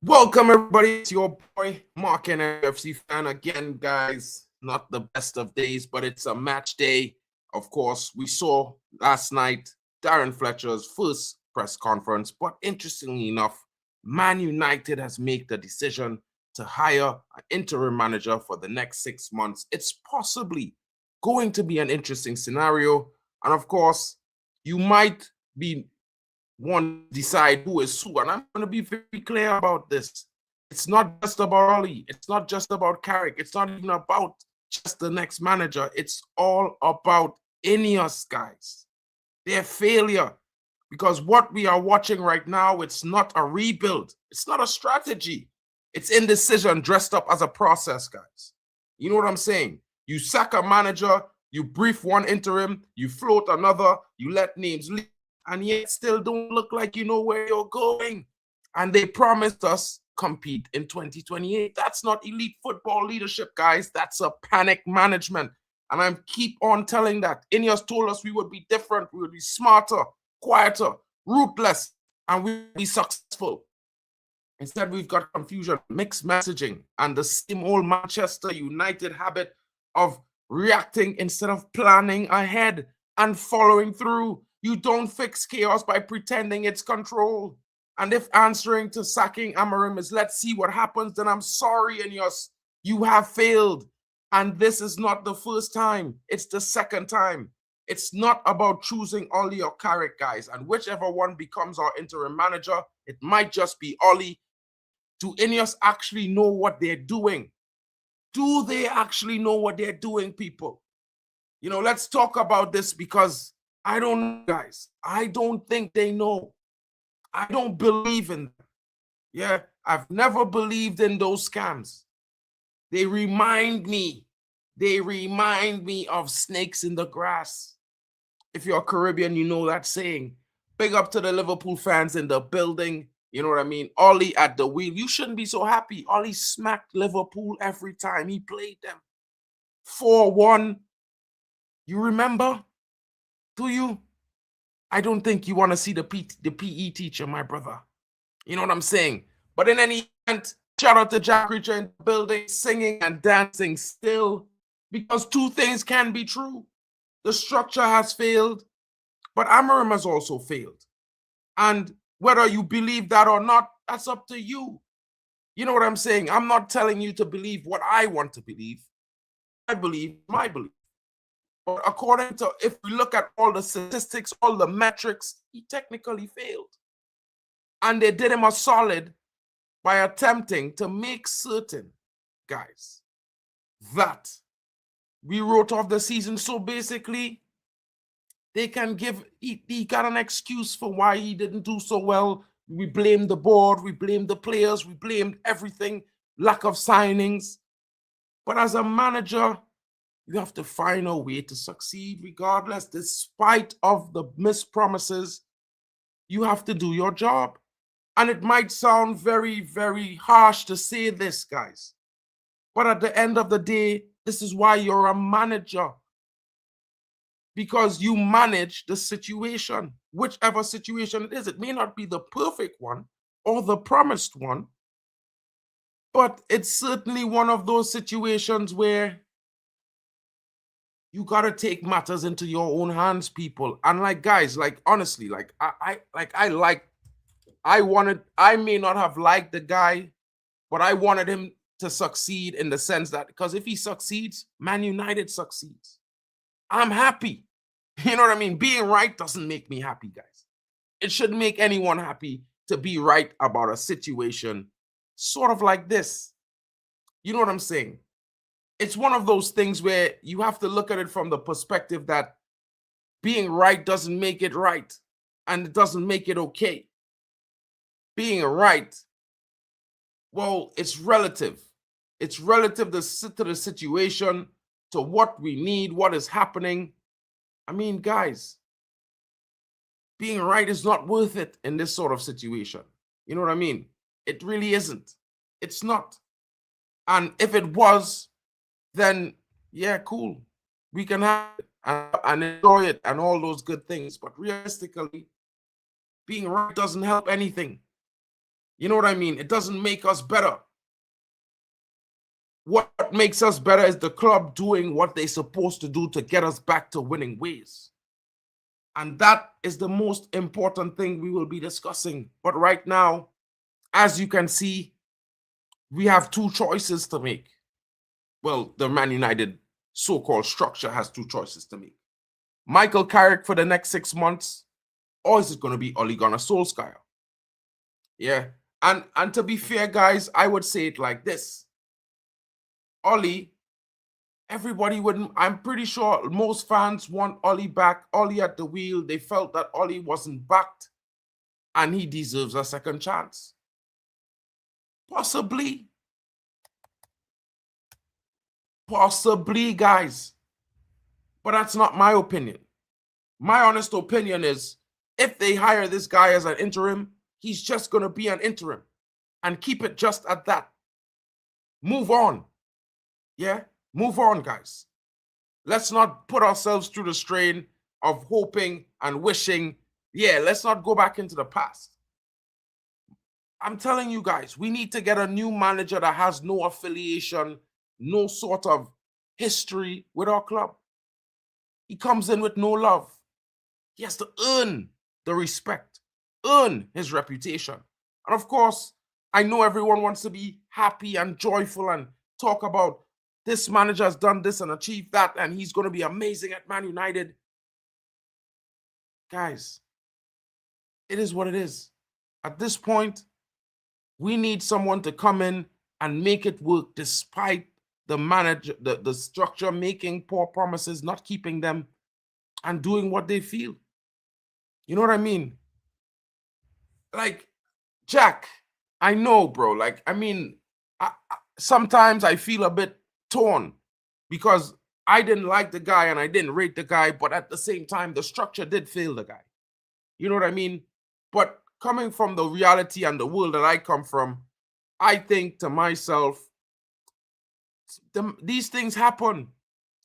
Welcome everybody, it's your boy Mark, an MUFC fan again, guys. Not the best of days, but it's a match day. Of course, we saw last night Darren Fletcher's first press conference, but interestingly enough, Man United has made the decision to hire an interim manager for the next 6 months. It's possibly going to be an interesting scenario, and of course, you might be one decide who is who. And I'm going to be very clear about this. It's not just about Ollie. It's not just about Carrick. It's not even about just the next manager. It's all about INEOS, guys. Their failure. Because what we are watching right now, it's not a rebuild. It's not a strategy. It's indecision dressed up as a process, guys. You know what I'm saying? You sack a manager, you brief one interim, you float another, you let names leave, and yet still don't look like you know where you're going. And they promised us compete in 2028. That's not elite football leadership, guys. That's a panic management. And I keep on telling that. INEOS told us we would be different, we would be smarter, quieter, ruthless, and we would be successful. Instead, we've got confusion, mixed messaging, and the same old Manchester United habit of reacting instead of planning ahead and following through. You don't fix chaos by pretending it's control. And if answering to sacking Amorim is let's see what happens, then I'm sorry, INEOS, you have failed. And this is not the first time. It's the second time. It's not about choosing Ollie or Carrick, guys. And whichever one becomes our interim manager, it might just be Ollie. Do INEOS actually know what they're doing? Do they actually know what they're doing, people? You know, let's talk about this because I don't know, guys. I don't think they know. I don't believe in them. Yeah, I've never believed in those scams. They remind me of snakes in the grass. If you're Caribbean, you know that saying. Big up to the Liverpool fans in the building. You know what I mean? Ollie at the wheel. You shouldn't be so happy. Ollie smacked Liverpool every time he played them. 4-1. You remember? Do you? I don't think you want to see the PE teacher, my brother. You know what I'm saying? But in any event, shout out to Jack Reacher in the building, singing and dancing still. Because two things can be true. The structure has failed, but Amorim has also failed. And whether you believe that or not, that's up to you. You know what I'm saying? I'm not telling you to believe what I want to believe. I believe my belief. But according to, if we look at all the statistics, all the metrics, he technically failed. And they did him a solid by attempting to make certain, guys, that we wrote off the season. So basically, they can give, he got an excuse for why he didn't do so well. We blamed the board, we blamed the players, we blamed everything, lack of signings. But as a manager, you have to find a way to succeed regardless, despite of the missed promises. You have to do your job. And it might sound very, very harsh to say this, guys. But at the end of the day, this is why you're a manager. Because you manage the situation, whichever situation it is. It may not be the perfect one or the promised one, but it's certainly one of those situations where you got to take matters into your own hands, people. And like, guys, like, honestly, like, I may not have liked the guy, but I wanted him to succeed in the sense that, because if he succeeds, Man United succeeds. I'm happy. You know what I mean? Being right doesn't make me happy, guys. It shouldn't make anyone happy to be right about a situation sort of like this. You know what I'm saying? It's one of those things where you have to look at it from the perspective that being right doesn't make it right, and it doesn't make it okay. Being right, well, it's relative. It's relative to the situation, to what we need, what is happening. I mean, guys, being right is not worth it in this sort of situation. You know what I mean? It really isn't. It's not. And if it was, then yeah, cool. We can have it and enjoy it and all those good things. But realistically, being right doesn't help anything. You know what I mean? It doesn't make us better. What makes us better is the club doing what they're supposed to do to get us back to winning ways. And that is the most important thing we will be discussing. But right now, as you can see, we have two choices to make. Well, the Man United so-called structure has two choices to make. Michael Carrick for the next 6 months, or is it going to be Ole Gunnar Solskjær? Yeah. And to be fair, guys, I would say it like this. Ole, everybody wouldn't, I'm pretty sure most fans want Ole back, Ole at the wheel. They felt that Ole wasn't backed and he deserves a second chance. Possibly. Possibly, guys. But that's not my opinion. My honest opinion is if they hire this guy as an interim, he's just going to be an interim and keep it just at that. Move on. Yeah, move on, guys. Let's not put ourselves through the strain of hoping and wishing. Yeah, let's not go back into the past. I'm telling you guys, we need to get a new manager that has no affiliation, no sort of history with our club. He comes in with no love. He has to earn the respect, earn his reputation. And of course, I know everyone wants to be happy and joyful and talk about this manager has done this and achieved that, and he's going to be amazing at Man United. Guys, it is what it is. At this point, we need someone to come in and make it work despite the manager, the structure making poor promises, not keeping them, and doing what they feel. You know what I mean? Like, Jack, I know, bro. Like, I mean, sometimes I feel a bit torn because I didn't like the guy and I didn't rate the guy, but at the same time, the structure did fail the guy. You know what I mean? But coming from the reality and the world that I come from, I think to myself, these things happen.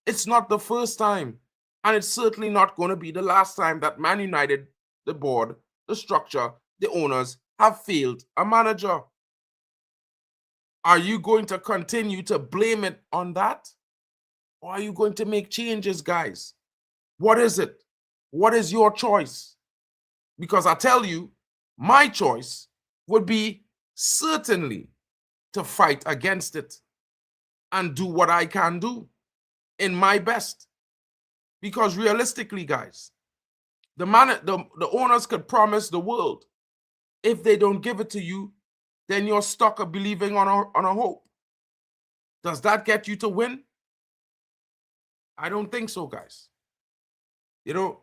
It's not the first time, and it's certainly not going to be the last time that Man United, the board, the structure, the owners have failed a manager. Are you going to continue to blame it on that? Or are you going to make changes, guys? What is it? What is your choice? Because I tell you, my choice would be certainly to fight against it and do what I can do in my best. Because realistically, guys, the owners could promise the world. If they don't give it to you, then you're stuck of believing on a hope. Does that get you to win? I don't think so, guys. You know,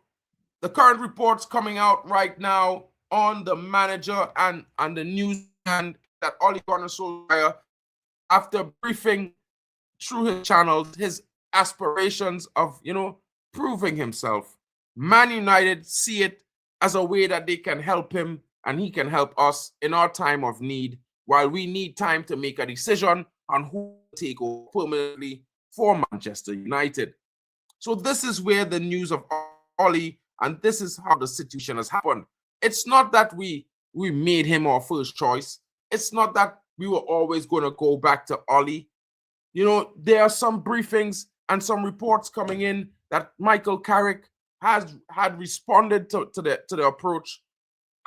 the current reports coming out right now on the manager and the news and that Ole Gunnar Solskjær, after briefing through his channels, his aspirations of, proving himself, Man United see it as a way that they can help him and he can help us in our time of need while we need time to make a decision on who to take over permanently for Manchester United. So this is where the news of Ole, and this is how the situation has happened. It's not that we made him our first choice. It's not that we were always going to go back to Ole. There are some briefings and some reports coming in that Michael Carrick had responded to the approach,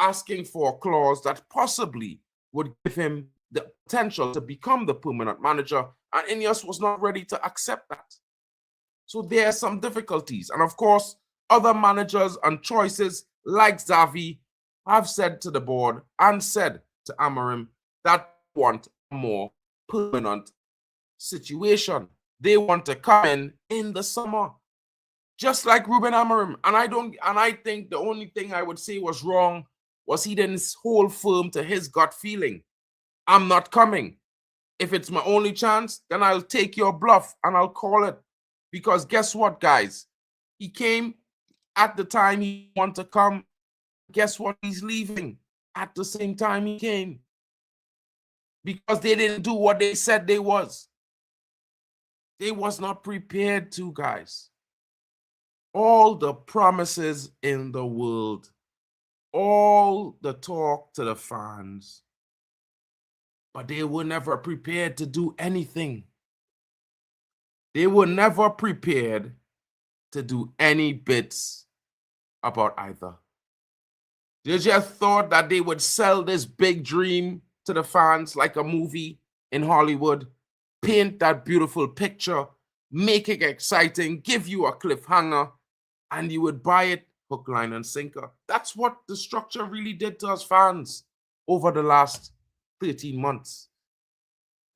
asking for a clause that possibly would give him the potential to become the permanent manager, and INEOS was not ready to accept that. So there are some difficulties. And of course, other managers and choices like Xavi have said to the board and said to Amorim that they want a more permanent situation. They want to come in the summer, just like Ruben Amorim. And I think the only thing I would say was wrong was he didn't hold firm to his gut feeling. I'm not coming. If it's my only chance, then I'll take your bluff and I'll call it. Because guess what, guys? He came at the time he wanted to come. Guess what? He's leaving at the same time he came. Because they didn't do what they said they was. They was not prepared to, guys. All the promises in the world, all the talk to the fans, but they were never prepared to do anything. They were never prepared to do any bits about either. They just thought that they would sell this big dream to the fans like a movie in Hollywood, paint that beautiful picture, make it exciting, give you a cliffhanger, and you would buy it hook, line, and sinker. That's what the structure really did to us fans over the last 13 months.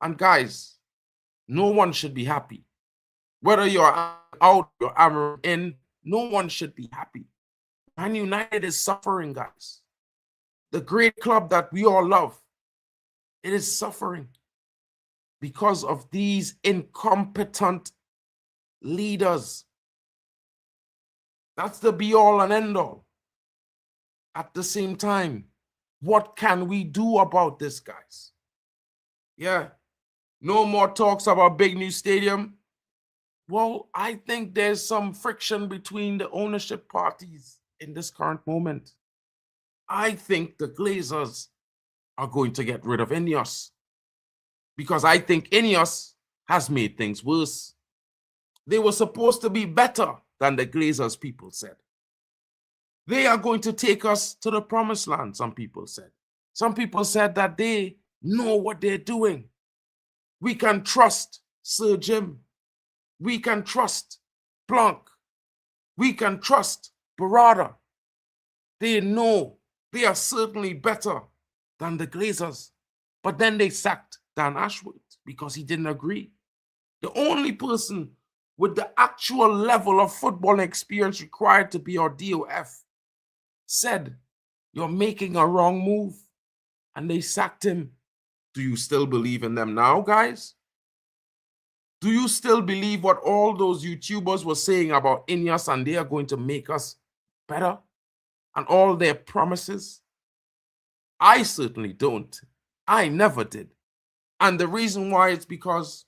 And guys, no one should be happy. Whether you're out, you're in, no one should be happy. Man United is suffering, guys. The great club that we all love, it is suffering because of these incompetent leaders. That's the be-all and end-all. At the same time, what can we do about this, guys? Yeah, no more talks about big new stadium. Well, I think there's some friction between the ownership parties in this current moment. I think the Glazers are going to get rid of INEOS because I think INEOS has made things worse. They were supposed to be better than the Glazers, people said. They are going to take us to the promised land, some people said. Some people said that they know what they're doing. We can trust Sir Jim. We can trust Blanc. We can trust Barada. They know they are certainly better than the Glazers. But then they sacked Dan Ashworth because he didn't agree. The only person with the actual level of football experience required to be our DOF said, you're making a wrong move. And they sacked him. Do you still believe in them now, guys? Do you still believe what all those YouTubers were saying about INEOS and they are going to make us better? And all their promises? I certainly don't. I never did. And the reason why is because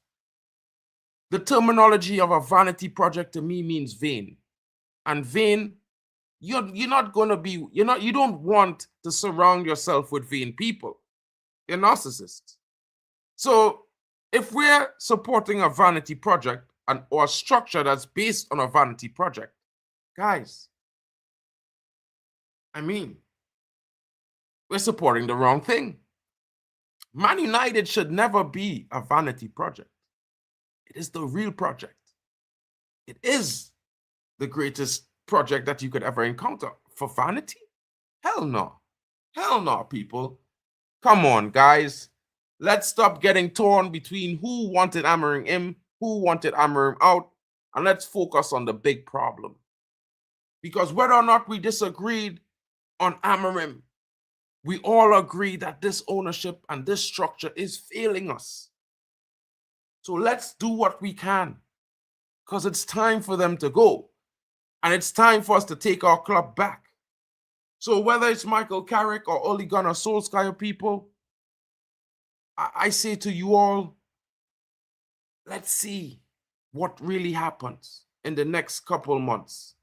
the terminology of a vanity project to me means vain. And vain, you're not going to be, you don't want to surround yourself with vain people. They're narcissists. So if we're supporting a vanity project or a structure that's based on a vanity project, guys, I mean, we're supporting the wrong thing. Man United should never be a vanity project. It is the real project. It is the greatest project that you could ever encounter. For vanity? Hell no. Hell no, people. Come on, guys. Let's stop getting torn between who wanted Amorim in, who wanted Amorim out, and let's focus on the big problem. Because whether or not we disagreed on Amorim, we all agree that this ownership and this structure is failing us. So let's do what we can, because it's time for them to go. And it's time for us to take our club back. So whether it's Michael Carrick or Ole Gunnar Solskjær, people, I say to you all, let's see what really happens in the next couple months.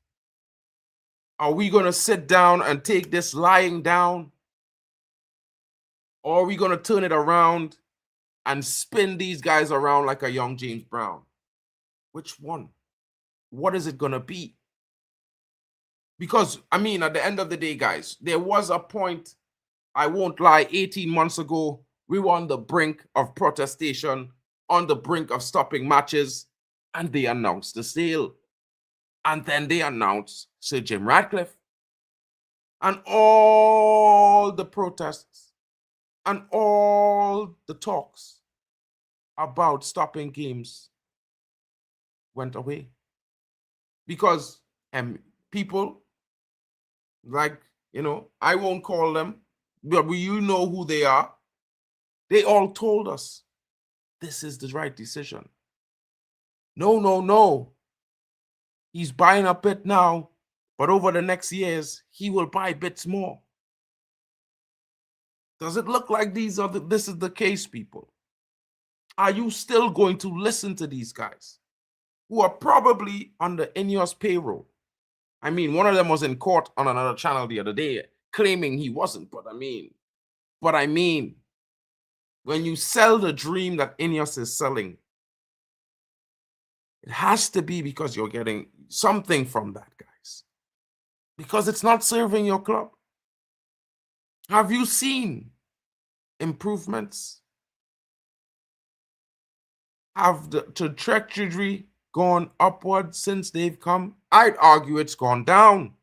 Are we going to sit down and take this lying down? Or are we going to turn it around and spin these guys around like a young James Brown? Which one? What is it going to be? Because, I mean, at the end of the day, guys, there was a point, I won't lie, 18 months ago, we were on the brink of protestation, on the brink of stopping matches, and they announced the sale. And then they announced Sir Jim Ratcliffe. And all the protests and all the talks about stopping games went away. Because people, like, I won't call them, but you know who they are. They all told us this is the right decision. No. He's buying a bit now, but over the next years, he will buy bits more. Does it look like this is the case, people? Are you still going to listen to these guys who are probably on the INEOS payroll? I mean, one of them was in court on another channel the other day claiming he wasn't, but I mean, When you sell the dream that INEOS is selling, it has to be because you're getting something from that, guys. Because it's not serving your club. Have you seen improvements? Have the trajectory gone upward since they've come? I'd argue it's gone down.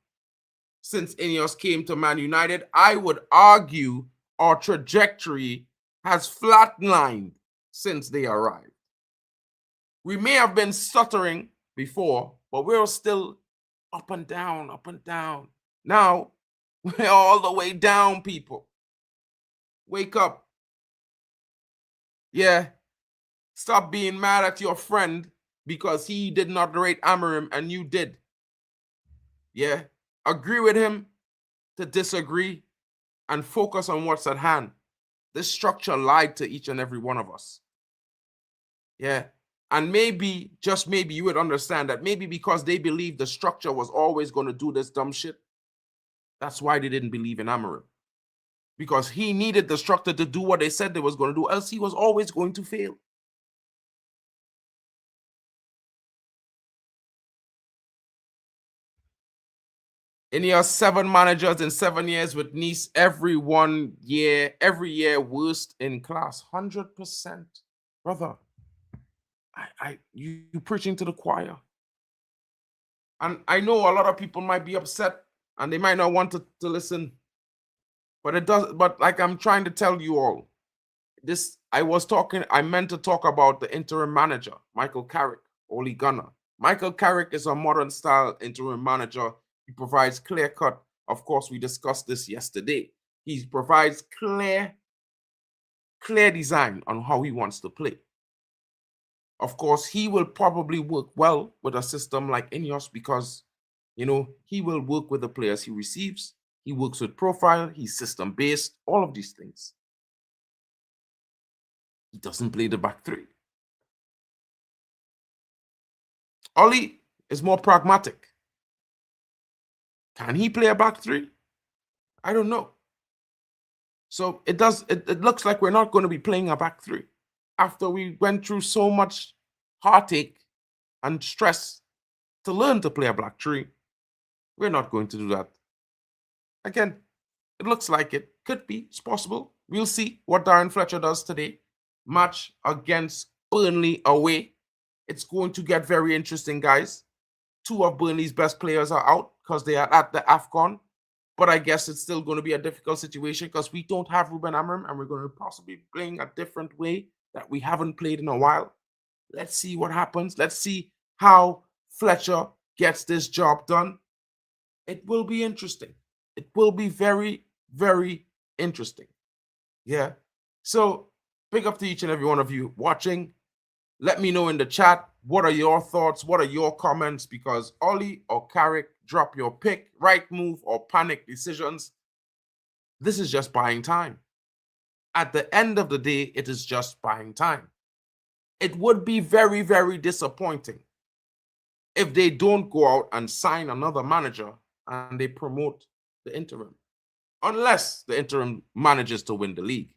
Since INEOS came to Man United, I would argue our trajectory has flatlined since they arrived. We may have been stuttering before, but we're still up and down, up and down. Now, we're all the way down, people. Wake up. Yeah. Stop being mad at your friend because he did not rate Amorim and you did. Yeah. Agree with him to disagree and focus on what's at hand. This structure lied to each and every one of us. Yeah. And maybe, just maybe, you would understand that maybe because they believed the structure was always going to do this dumb shit, that's why they didn't believe in Amorim. Because he needed the structure to do what they said they was going to do, else he was always going to fail. INEOS 7 managers in 7 years with Nice, every year worst in class. 100%. Brother, you preaching to the choir. And I know a lot of people might be upset and they might not want to listen. But it does, but like I'm trying to tell you all, I meant to talk about the interim manager, Michael Carrick, Ole Gunnar. Michael Carrick is a modern style interim manager. He provides clear cut. Of course, we discussed this yesterday. He provides clear design on how he wants to play. Of course, he will probably work well with a system like INEOS because, you know, he will work with the players he receives. He works with profile. He's system-based. All of these things. He doesn't play the back three. Ole is more pragmatic. Can he play a back three? I don't know. So it looks like we're not going to be playing a back three. After we went through so much heartache and stress to learn to play a back three, we're not going to do that. Again, it looks like it. Could be. It's possible. We'll see what Darren Fletcher does today. Match against Burnley away. It's going to get very interesting, guys. 2 of Burnley's best players are out because they are at the AFCON. But I guess it's still going to be a difficult situation because we don't have Ruben Amorim and we're going to possibly be playing a different way that we haven't played in a while. Let's see what happens. Let's see how Fletcher gets this job done. It will be interesting. It will be very, very interesting. Yeah. So big up to each and every one of you watching. Let me know in the chat, what are your thoughts? What are your comments? Because Ole or Carrick, drop your pick, right move or panic decisions. This is just buying time. At the end of the day, it is just buying time. It would be very, very disappointing if they don't go out and sign another manager and they promote the interim. Unless the interim manages to win the league.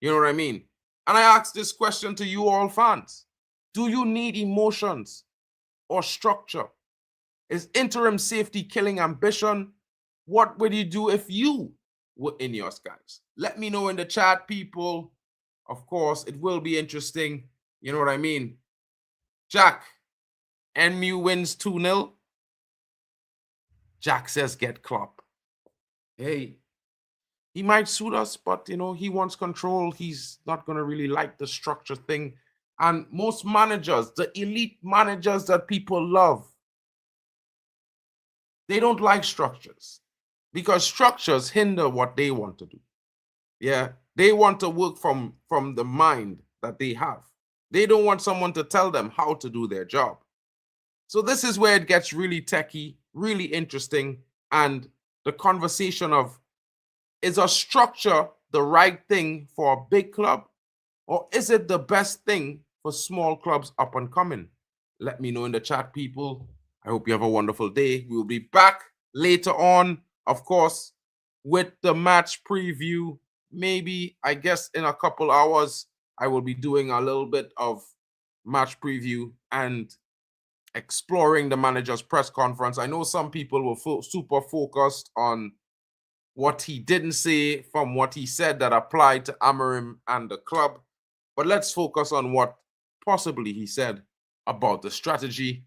You know what I mean? And I ask this question to you all fans. Do you need emotions or structure? Is interim safety killing ambition? What would you do if you were INEOS, guys? Let me know in the chat, people. Of course, it will be interesting. You know what I mean? Jack, MU wins 2-0. Jack says get Klopp. Hey, he might suit us, but, you know, he wants control. He's not going to really like the structure thing. And most managers, the elite managers that people love, they don't like structures because structures hinder what they want to do. Yeah, they want to work from the mind that they have. They don't want someone to tell them how to do their job. So this is where it gets really techie, really interesting, and the conversation of, is a structure the right thing for a big club, or is it the best thing for small clubs up and coming? Let me know in the chat, people. I hope you have a wonderful day. We'll be back later on, of course, with the match preview maybe, I guess in a couple hours, I will be doing a little bit of match preview and exploring the manager's press conference. I know some people were super focused on what he didn't say from what he said that applied to Amorim and the club. But let's focus on what possibly he said about the strategy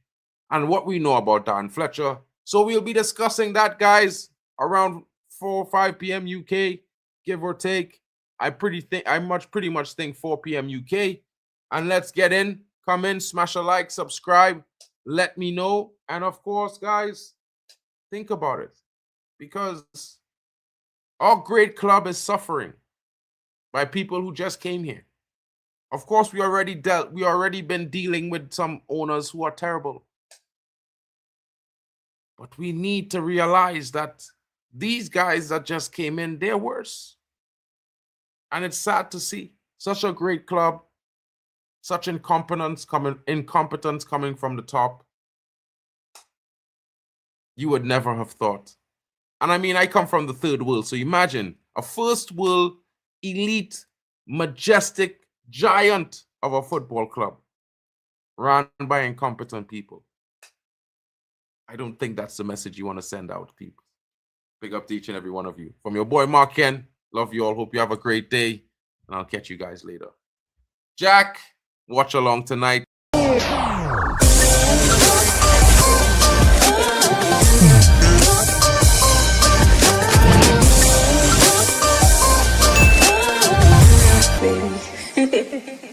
and what we know about Darren Fletcher. So we'll be discussing that, guys, around 4 or 5 p.m. UK, give or take. I pretty much think 4 p.m. UK. And let's get in. Come in, smash a like, subscribe, let me know. And of course, guys, think about it. Because our great club is suffering by people who just came here. Of course, we already been dealing with some owners who are terrible. But we need to realize that these guys that just came in, they're worse. And it's sad to see such a great club, such incompetence coming from the top. You would never have thought. And I mean, I come from the third world, so imagine a first world, elite, majestic giant of a football club run by incompetent people. I don't think that's the message you want to send out, people. Big up to each and every one of you. From your boy, Mark Ken. Love you all. Hope you have a great day. And I'll catch you guys later. Jack, watch along tonight. Baby.